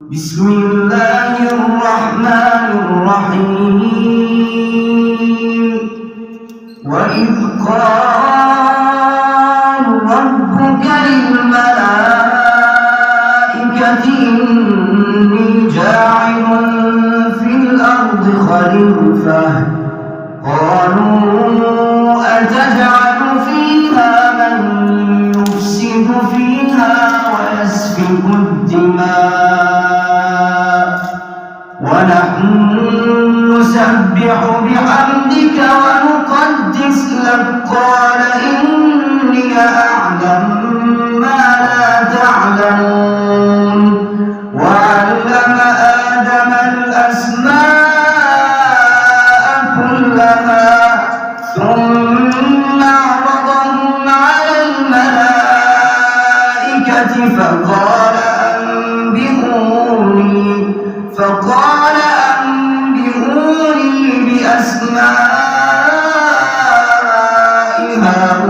بسم الله الرحمن الرحيم وإذ قال ربك للملائكة إني جاعل في الأرض خليفة قالوا أتجعل فيها من يفسد فيها ويسفك الدماء ونحن نسبح بحمدك ونقدس لك قال إني أعلم ما لا تعلمون وعلم آدم الأسماء كلها ثم عرضهم على الملائكة فقال أنبئوني بأسماء هؤلاء